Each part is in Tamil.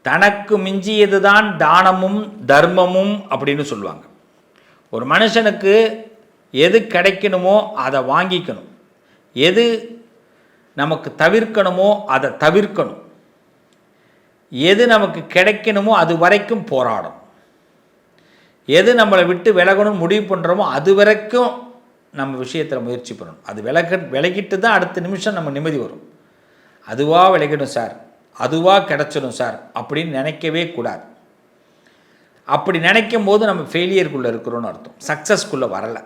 தனக்கு மிஞ்சியது தான் தானமும் தர்மமும் அப்படின்னு சொல்லுவாங்க. ஒரு மனுஷனுக்கு எது கிடைக்கணுமோ அதை வாங்கிக்கணும், எது நமக்கு தவிர்க்கணுமோ அதை தவிர்க்கணும், எது நமக்கு கிடைக்கணுமோ அது வரைக்கும் போராடணும், எது நம்மளை விட்டு விலகணும்னு முடிவு பண்ணுறோமோ அது வரைக்கும் நம்ம விஷயத்தில் முயற்சி பண்ணணும். அது விலகிட்டு தான் அடுத்த நிமிஷம் நம்ம நிம்மதி வரும். அதுவாக விலகிடும் சார், அதுவாக கிடச்சிடும் சார் அப்படின்னு நினைக்கவே கூடாது. அப்படி நினைக்கும் போது நம்ம ஃபெயிலியருக்குள்ளே இருக்கிறோன்னு அர்த்தம், சக்ஸஸ்க்குள்ளே வரலை.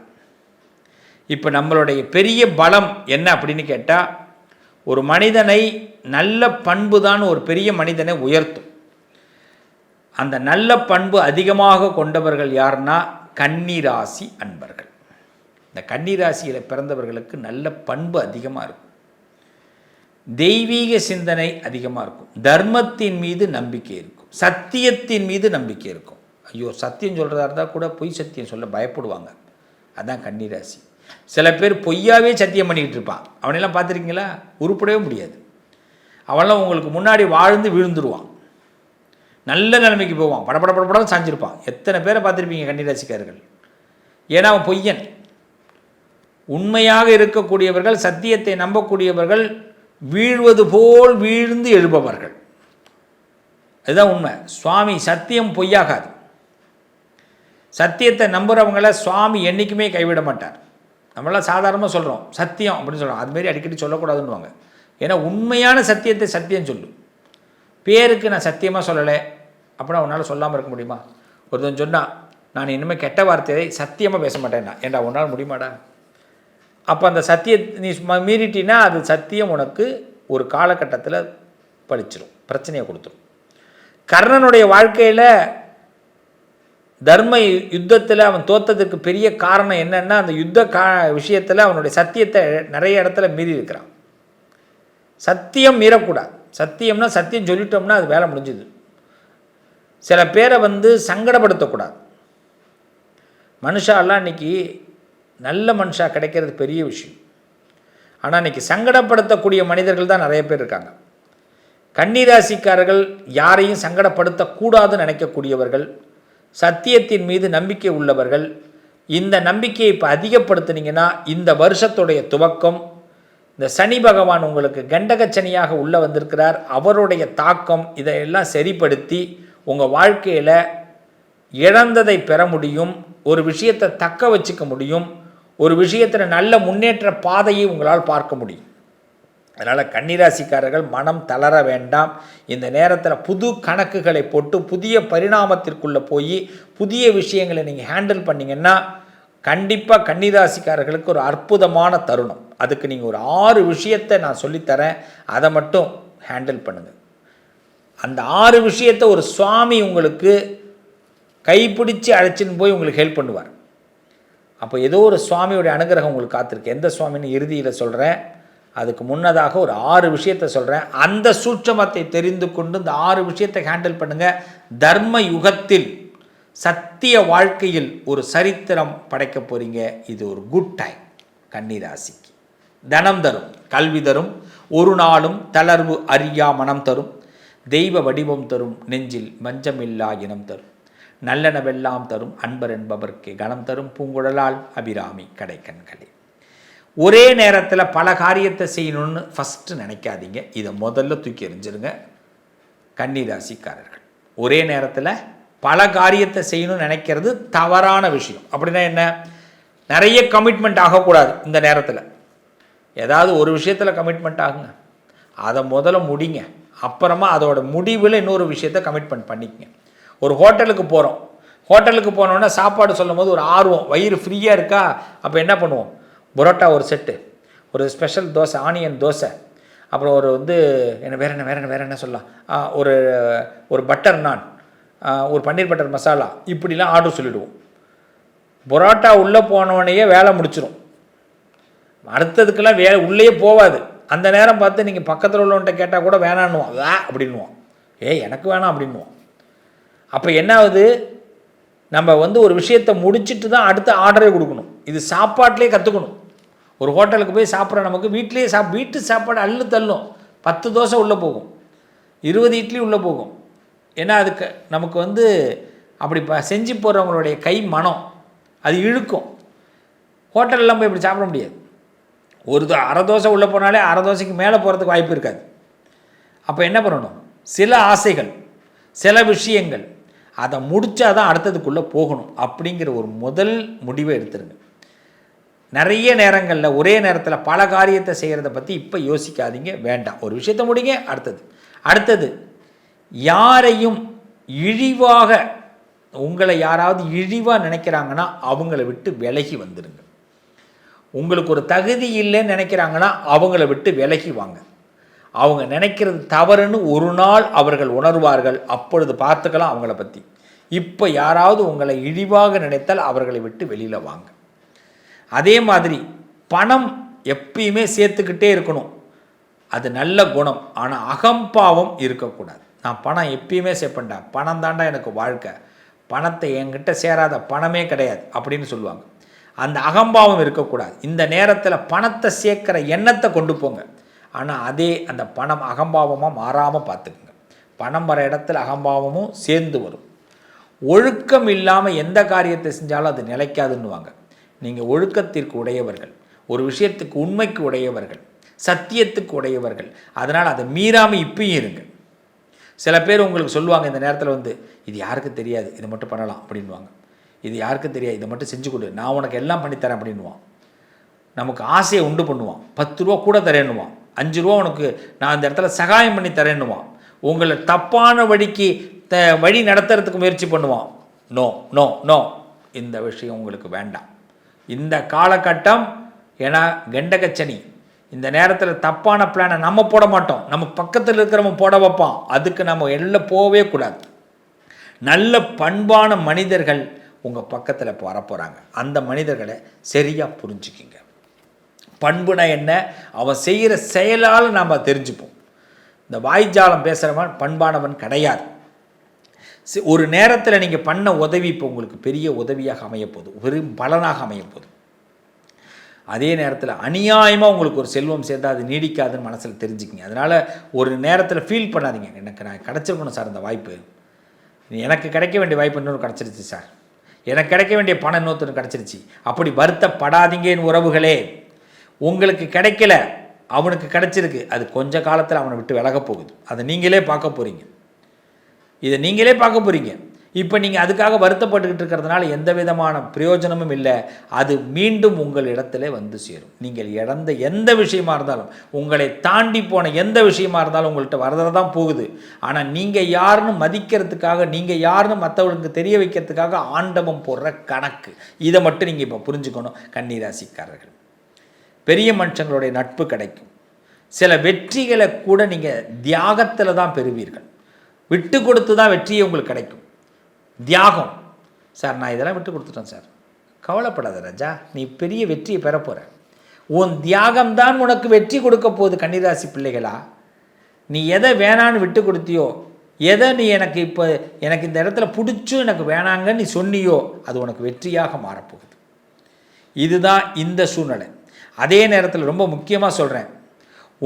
இப்போ நம்மளுடைய பெரிய பலம் என்ன அப்படின்னு கேட்டால், ஒரு மனிதனை நல்ல பண்பு தான் ஒரு பெரிய மனிதனை உயர்த்தும். அந்த நல்ல பண்பு அதிகமாக கொண்டவர்கள் யாருன்னா கன்னிராசி அன்பர்கள். இந்த கன்னிராசியில் பிறந்தவர்களுக்கு நல்ல பண்பு அதிகமாக இருக்கும், தெய்வீக சிந்தனை அதிகமாக இருக்கும், தர்மத்தின் மீது நம்பிக்கை இருக்கும், சத்தியத்தின் மீது நம்பிக்கை இருக்கும். ஐயோ சத்தியம் சொல்கிறதா இருந்தால் கூட பொய் சத்தியம் சொல்ல பயப்படுவாங்க. அதுதான் கன்னிராசி. சில பேர் பொய்யாவே சத்தியம் பண்ணிக்கிட்டு இருப்பான், அவனெல்லாம் பார்த்துருக்கீங்களா? உருப்படவே முடியாது. அவனெல்லாம் உங்களுக்கு முன்னாடி வாழ்ந்து விழுந்துருவான், நல்ல நிலைமைக்கு போவான், படப்படப்படப்படம் சாஞ்சிருப்பான். எத்தனை பேரை பார்த்துருப்பீங்க கன்னிராசிக்காரர்கள்? ஏன்னா அவன் பொய்யன். உண்மையாக இருக்கக்கூடியவர்கள், சத்தியத்தை நம்பக்கூடியவர்கள் வீழ்வது போல் வீழ்ந்து எழுபவர்கள். அதுதான் உண்மை. சுவாமி சத்தியம் பொய்யாகாது. சத்தியத்தை நம்புகிறவங்கள சுவாமி என்றைக்குமே கைவிட மாட்டார். நம்மளாம் சாதாரணமாக சொல்கிறோம் சத்தியம் அப்படின்னு சொல்கிறோம், அதுமாரி அடிக்கடி சொல்லக்கூடாதுன்னுவாங்க. ஏன்னா உண்மையான சத்தியத்தை சத்தியம் சொல்லும். பேருக்கு நான் சத்தியமாக சொல்லலை அப்படின்னா உன்னால் சொல்லாமல் இருக்க முடியுமா? ஒருத்தன் சொன்னால் நான் இனிமேல் கெட்ட வார்த்தையை சத்தியமாக பேச மாட்டேன்னா, ஏண்டா உன்னால் முடியுமாடா? அப்போ அந்த சத்தியத்தை நீ மீறிட்டினா அது சத்தியம் உனக்கு ஒரு காலகட்டத்தில் பழிச்சிடும், பிரச்சனையை கொடுத்துரும். கர்ணனுடைய வாழ்க்கையில் தர்ம யுத்தத்தில் அவன் தோற்றதுக்கு பெரிய காரணம் என்னென்னா, அந்த யுத்த விஷயத்தில் அவனுடைய சத்தியத்தை நிறைய இடத்துல மீறி இருக்கிறான். சத்தியம் மீறக்கூடாது. சத்தியம்னா சத்தியம் சொல்லிட்டோம்னா அது வேலை முடிஞ்சுது. சில பேரை சங்கடப்படுத்தக்கூடாது. மனுஷாலாம் இன்றைக்கி நல்ல மனுஷா கிடைக்கிறது பெரிய விஷயம். ஆனால் இன்றைக்கி சங்கடப்படுத்தக்கூடிய மனிதர்கள் தான் நிறைய பேர் இருக்காங்க. கன்னிராசிக்காரர்கள் யாரையும் சங்கடப்படுத்தக்கூடாதுன்னு நினைக்கக்கூடியவர்கள், சத்தியத்தின் மீது நம்பிக்கை உள்ளவர்கள். இந்த நம்பிக்கையை இப்போ அதிகப்படுத்தினீங்கன்னா இந்த வருஷத்துடைய துவக்கம், இந்த சனி பகவான் உங்களுக்கு கண்டகச்சனியாக உள்ளே வந்திருக்கிறார், அவருடைய தாக்கம் இதையெல்லாம் சரிப்படுத்தி உங்கள் வாழ்க்கையில் இழந்ததை பெற முடியும், ஒரு விஷயத்தை தக்க வச்சுக்க முடியும், ஒரு விஷயத்தில் நல்ல முன்னேற்ற பாதையை உங்களால் பார்க்க முடியும். அதனால் கன்னிராசிக்காரர்கள் மனம் தளர வேண்டாம். இந்த நேரத்தில் புது கணக்குகளை போட்டு புதிய பரிணாமத்திற்குள்ளே போய் புதிய விஷயங்களை நீங்கள் ஹேண்டில் பண்ணிங்கன்னா கண்டிப்பாக கன்னிராசிக்காரர்களுக்கு ஒரு அற்புதமான தருணம். அதுக்கு நீங்கள் ஒரு 6 விஷயத்தை நான் சொல்லித்தரேன், அதை மட்டும் ஹேண்டில் பண்ணுங்கள். அந்த 6 விஷயத்தை ஒரு சுவாமி உங்களுக்கு கைப்பிடிச்சு அழைச்சின்னு போய் உங்களுக்கு ஹெல்ப் பண்ணுவார். அப்போ ஏதோ ஒரு சுவாமியோடைய அனுகிரகம் உங்களுக்கு காத்திருக்கு. எந்த சுவாமின்னு இறுதியில் சொல்கிறேன். அதுக்கு முன்னதாக ஒரு 6 விஷயத்தை சொல்கிறேன். அந்த சூட்சமத்தை தெரிந்து கொண்டு இந்த 6 விஷயத்தை ஹேண்டில் பண்ணுங்கள். தர்ம யுகத்தில் சத்திய வாழ்க்கையில் ஒரு சரித்திரம் படைக்க போகிறீங்க. இது ஒரு குட் டைம். கன்னிராசிக்கு தனம் தரும், கல்வி தரும், ஒரு நாளும் தளர்வு அறியா மனம் தரும், தெய்வ வடிவம் தரும், நெஞ்சில் மஞ்சமில்லா இனம் தரும், நல்லனவெல்லாம் தரும், அன்பர் என்பவர்க்கு கணம் தரும், பூங்குழலால் அபிராமி கடைக்கண்களே. ஒரே நேரத்தில் பல காரியத்தை செய்யணும்னு ஃபஸ்ட்டு நினைக்காதீங்க. இதை முதல்ல தூக்கி எறிஞ்சிருங்க கன்னிராசிக்காரர்கள். ஒரே நேரத்தில் பல காரியத்தை செய்யணும்னு நினைக்கிறது தவறான விஷயம். அப்படின்னா என்ன? நிறைய கமிட்மெண்ட் ஆகக்கூடாது. இந்த நேரத்தில் ஏதாவது ஒரு விஷயத்தில் கமிட்மெண்ட் ஆகுங்க, அதை முதல்ல முடிங்க. அப்புறமா அதோட முடிவில் இன்னொரு விஷயத்தை கமிட்மெண்ட் பண்ணிக்கங்க. ஒரு ஹோட்டலுக்கு போகிறோம், ஹோட்டலுக்கு போனோன்னா சாப்பாடு சொல்லும் போது ஒரு ஆர்வம், வயிறு ஃப்ரீயாக இருக்கா, அப்போ என்ன பண்ணுவோம்? பரோட்டா ஒரு செட்டு, ஒரு ஸ்பெஷல் தோசை, ஆனியன் தோசை, அப்புறம் ஒரு வேறு என்ன சொல்லலாம், ஒரு பட்டர் நான், ஒரு பன்னீர் பட்டர் மசாலா, இப்படிலாம் ஆர்டர் சொல்லிவிடுவோம். பரோட்டா உள்ளே போனோடனேயே வேலை முடிச்சிடும். அடுத்ததுக்கெல்லாம் உள்ளே போகாது. அந்த நேரம் பார்த்து நீங்கள் பக்கத்தில் உள்ளவன்ட்ட கேட்டால் கூட வேணான்னுவோம், அப்படின்னுவோம். எனக்கு வேணாம் அப்படின்னுவோம். அப்போ என்ன ஆகுது? நம்ம ஒரு விஷயத்தை முடிச்சுட்டு தான் அடுத்த ஆர்டரே கொடுக்கணும். இது சாப்பாட்டிலே கற்றுக்கணும். ஒரு ஹோட்டலுக்கு போய் சாப்பிட்ற நமக்கு வீட்டிலேயே வீட்டு சாப்பாடு அள்ளு தள்ளும். 10 தோசை உள்ளே போகும், 20 இட்லி உள்ளே போகும், ஏன்னா அதுக்கு நமக்கு அப்படி செஞ்சு போகிறவங்களுடைய கை மனம் அது இழுக்கும். ஹோட்டல்லாம் போய் இப்படி சாப்பிட முடியாது. ஒரு அரை தோசை உள்ளே போனாலே அரை தோசைக்கு மேலே போகிறதுக்கு வாய்ப்பு இருக்காது. அப்போ என்ன பண்ணணும், சில ஆசைகள் சில விஷயங்கள் அதை முடித்தா தான் அடுத்ததுக்குள்ளே போகணும் அப்படிங்கிற ஒரு முதல் முடிவை எடுத்துருங்க. நிறைய நேரங்களில் ஒரே நேரத்தில் பல காரியத்தை செய்கிறத பற்றி இப்போ யோசிக்காதீங்க, வேண்டாம். ஒரு விஷயத்தை முடிங்க, அடுத்தது யாரையும் இழிவாக உங்களை யாராவது இழிவாக நினைக்கிறாங்கன்னா அவங்கள விட்டு விலகி வந்துடுங்க. உங்களுக்கு ஒரு தகுதி இல்லைன்னு நினைக்கிறாங்கன்னா அவங்கள விட்டு விலகி வாங்க. அவங்க நினைக்கிறது தவறுன்னு ஒரு நாள் அவர்கள் உணர்வார்கள், அப்பொழுது பார்த்துக்கலாம் அவங்கள பற்றி. இப்போ யாராவது உங்களை இழிவாக நினைத்தால் அவர்களை விட்டு வெளியில் வாங்க. அதே மாதிரி பணம் எப்பயுமே சேர்த்துக்கிட்டே இருக்கணும், அது நல்ல குணம். ஆனால் அகம்பாவம் இருக்கக்கூடாது. நான் பணம் எப்பயுமே சேர்ப்பேன்டா, பணம் தாண்டா எனக்கு வாழ்க்கை, பணத்தை என்கிட்ட சேராத பணமே கிடையாது அப்படின்னு சொல்லுவாங்க. அந்த அகம்பாவம் இருக்கக்கூடாது. இந்த நேரத்தில் பணத்தை சேர்க்குற எண்ணத்தை கொண்டு போங்க. ஆனால் அந்த பணம் அகம்பாவமாக மாறாமல் பார்த்துக்குங்க. பணம் வர இடத்துல அகம்பாவமும் சேர்ந்து வரும். ஒழுக்கம் இல்லாமல் எந்த காரியத்தை செஞ்சாலும் அது நிலைக்காதுன்னுவாங்க. நீங்கள் ஒழுக்கத்திற்கு உடையவர்கள், ஒரு விஷயத்துக்கு உண்மைக்கு உடையவர்கள், சத்தியத்துக்கு உடையவர்கள். அதனால் அதை மீறாமல் இப்பயும் இருங்க. சில பேர் உங்களுக்கு சொல்லுவாங்க இந்த நேரத்தில் இது யாருக்கு தெரியாது, இதை மட்டும் பண்ணலாம் அப்படின்வாங்க. இது யாருக்கு தெரியாது, இதை மட்டும் செஞ்சு கொடு, நான் உனக்கு எல்லாம் பண்ணித்தரேன் அப்படின்வான். நமக்கு ஆசையை உண்டு பண்ணுவான். 10 ரூபா கூட தரேன்னுவான், 5 ரூபா உனக்கு நான் அந்த இடத்துல சகாயம் பண்ணி தரேன்னுவான். உங்களை தப்பான வழி நடத்துறதுக்கு முயற்சி பண்ணுவான். நோ நோ நோ, இந்த விஷயம் உங்களுக்கு வேண்டாம். இந்த காலகட்டம் ஏன்னா கெண்டகச்சனி, இந்த நேரத்தில் தப்பான பிளானை நம்ம போட மாட்டோம், நம்ம பக்கத்தில் இருக்கிறவன் போட வைப்பான். அதுக்கு நம்ம எல்லாம் போகவே கூடாது. நல்ல பண்பான மனிதர்கள் உங்கள் பக்கத்தில் வரப்போகிறாங்க. அந்த மனிதர்களை சரியாக புரிஞ்சுக்கிங்க. பண்புனா என்ன, அவன் செய்கிற செயலால் நாம் தெரிஞ்சுப்போம். இந்த வாய்ஜாலம் பேசுகிறவன் பண்பானவன் கிடையாது. ஒரு நேரத்தில் நீங்கள் பண்ண உதவி இப்போ உங்களுக்கு பெரிய உதவியாக அமையப்போகுது, வெறும் பலனாக அமையப்போகுது. அதே நேரத்தில் அநியாயமாக உங்களுக்கு ஒரு செல்வம் சேர்ந்தால் அது நீடிக்காதுன்னு மனசில் தெரிஞ்சுக்கிங்க. அதனால் ஒரு நேரத்தில் ஃபீல் பண்ணாதீங்க, நான் கிடச்சிருக்கணும் சார் இந்த வாய்ப்பு, எனக்கு கிடைக்க வேண்டிய வாய்ப்பு இன்னொரு கிடச்சிருச்சு சார், எனக்கு கிடைக்க வேண்டிய பணம் இன்னொருத்தர் கிடச்சிருச்சு, அப்படி வருத்தப்படாதீங்கன்னு உறவுகளே. உங்களுக்கு கிடைக்கல, அவனுக்கு கிடச்சிருக்கு, அது கொஞ்ச காலத்தில் அவனை விட்டு விலக போகுது. அதை நீங்களே பார்க்க போகிறீங்க, இதை நீங்களே பார்க்க போகிறீங்க. இப்போ நீங்கள் அதுக்காக வருத்தப்பட்டுக்கிட்டு இருக்கிறதுனால எந்த விதமான பிரயோஜனமும் இல்லை. அது மீண்டும் உங்கள் இடத்துல வந்து சேரும். நீங்கள் இழந்த எந்த விஷயமா இருந்தாலும், உங்களை தாண்டி போன எந்த விஷயமா இருந்தாலும் உங்கள்கிட்ட வரதான் போகுது. ஆனால் நீங்கள் யாருன்னு மதிக்கிறதுக்காக, நீங்கள் யாருன்னு மற்றவங்களுக்கு தெரிய வைக்கிறதுக்காக ஆண்டவம் போடுற கணக்கு. இதை மட்டும் நீங்கள் இப்போ புரிஞ்சுக்கணும். கன்னிராசிக்காரர்கள், பெரிய மனுஷங்களுடைய நட்பு கிடைக்கும். சில வெற்றிகளை கூட நீங்கள் தியாகத்தில் தான் பெறுவீர்கள். விட்டு கொடுத்து தான் வெற்றியை உங்களுக்கு கிடைக்கும். தியாகம் சார், நான் இதெல்லாம் விட்டு கொடுத்துட்டேன் சார், கவலைப்படாத ராஜா, நீ பெரிய வெற்றியை பெற போகிற. உன் தியாகம்தான் உனக்கு வெற்றி கொடுக்க போகுது. கன்னிராசி பிள்ளைகளா, நீ எதை வேணான்னு விட்டு கொடுத்தியோ, எதை நீ எனக்கு இந்த இடத்துல பிடிச்சும் எனக்கு வேணாங்கன்னு நீ சொன்னியோ, அது உனக்கு வெற்றியாக மாறப்போகுது. இதுதான் இந்த சூழ்நிலை. அதே நேரத்தில் ரொம்ப முக்கியமாக சொல்கிறேன்,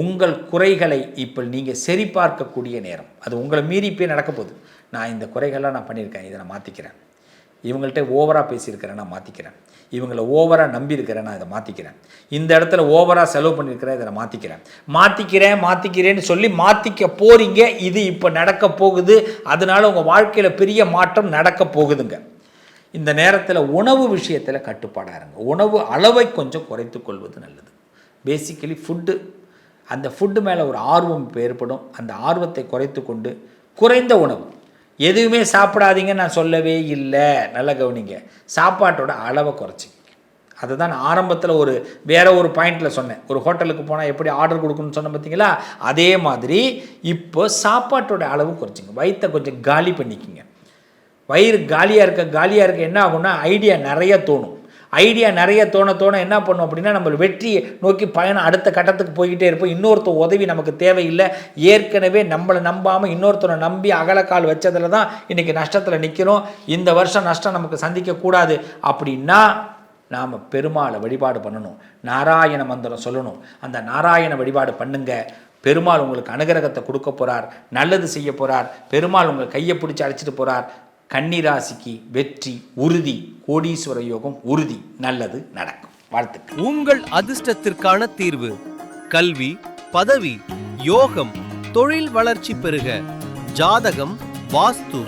உங்கள் குறைகளை இப்போ நீங்கள் சரி பார்க்கக்கூடிய நேரம். அது உங்களை மீறி போய் நடக்க போகுது. நான் இந்த குறைகள்லாம் நான் பண்ணியிருக்கேன், இதை நான் மாற்றிக்கிறேன். இவங்கள்ட்ட ஓவராக பேசியிருக்கிறேன், நான் மாற்றிக்கிறேன். இவங்களை ஓவராக நம்பியிருக்கிறேன், நான் இதை மாற்றிக்கிறேன். இந்த இடத்துல ஓவராக செலவு பண்ணியிருக்கிறேன், இதை நான் மாற்றிக்கிறேன்னு சொல்லி மாற்றிக்க போகிறீங்க. இது இப்போ நடக்க போகுது. அதனால் உங்கள் வாழ்க்கையில் பெரிய மாற்றம் நடக்க போகுதுங்க. இந்த நேரத்தில் உணவு விஷயத்தில் கட்டுப்பாடாக இருங்க. உணவு அளவை கொஞ்சம் குறைத்து கொள்வது நல்லது. பேசிக்கலி ஃபுட்டு, அந்த ஃபுட்டு மேலே ஒரு ஆர்வம் ஏற்படும். அந்த ஆர்வத்தை குறைத்து கொண்டு குறைந்த உணவு, எதுவுமே சாப்பிடாதீங்கன்னு நான் சொல்லவே இல்லை, நல்லா கவனிங்க. சாப்பாட்டோட அளவை குறைச்சிங்க. அதை தான் நான் ஆரம்பத்தில் வேறு ஒரு பாயிண்டில் சொன்னேன். ஒரு ஹோட்டலுக்கு போனால் எப்படி ஆர்டர் கொடுக்கணும்னு சொன்னேன் பார்த்தீங்களா, அதே மாதிரி இப்போ சாப்பாட்டோட அளவு குறைச்சிங்க. வயிற்றை கொஞ்சம் காலி பண்ணிக்கிங்க. வயிறு காலியாக இருக்க என்ன ஆகும்னா ஐடியா நிறைய தோணும். ஐடியா நிறைய தோண என்ன பண்ணும் அப்படின்னா, நம்ம வெற்றியை நோக்கி பயணம் அடுத்த கட்டத்துக்கு போய்கிட்டே இருப்போம். இன்னொருத்தர் உதவி நமக்கு தேவையில்லை. ஏற்கனவே நம்மளை நம்பாமல் இன்னொருத்தரை நம்பி அகலக்கால் வச்சதில் தான் இன்றைக்கி நஷ்டத்தில் நிற்கிறோம். இந்த வருஷம் நஷ்டம் நமக்கு சந்திக்கக்கூடாது அப்படின்னா நாம் பெருமாளை வழிபாடு பண்ணணும், நாராயண மந்திரம் சொல்லணும். அந்த நாராயண வழிபாடு பண்ணுங்க. பெருமாள் உங்களுக்கு அனுகிரகத்தை கொடுக்க போகிறார், நல்லது செய்ய போகிறார். பெருமாள் உங்கள் கையை பிடிச்சி அழைச்சிட்டு போகிறார். கன்னிராசிக்கு வெற்றி உறுதி, கோடீஸ்வர யோகம் உறுதி, நல்லது நடக்கும். வாழ்த்துக்கள். உங்கள் அதிர்ஷ்டத்திற்கான தீர்வு: கல்வி, பதவி, யோகம், தொழில் வளர்ச்சி பெருக. ஜாதகம், வாஸ்து,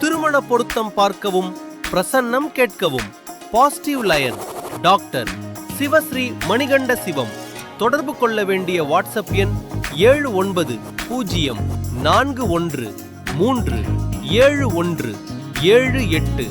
திருமண பொருத்தம் பார்க்கவும், பிரசன்னம் கேட்கவும். Positive lion doctor Sivasri Manikanda Sivam. தொடர்பு கொள்ள வேண்டிய வாட்ஸ்அப் எண் 7904137178.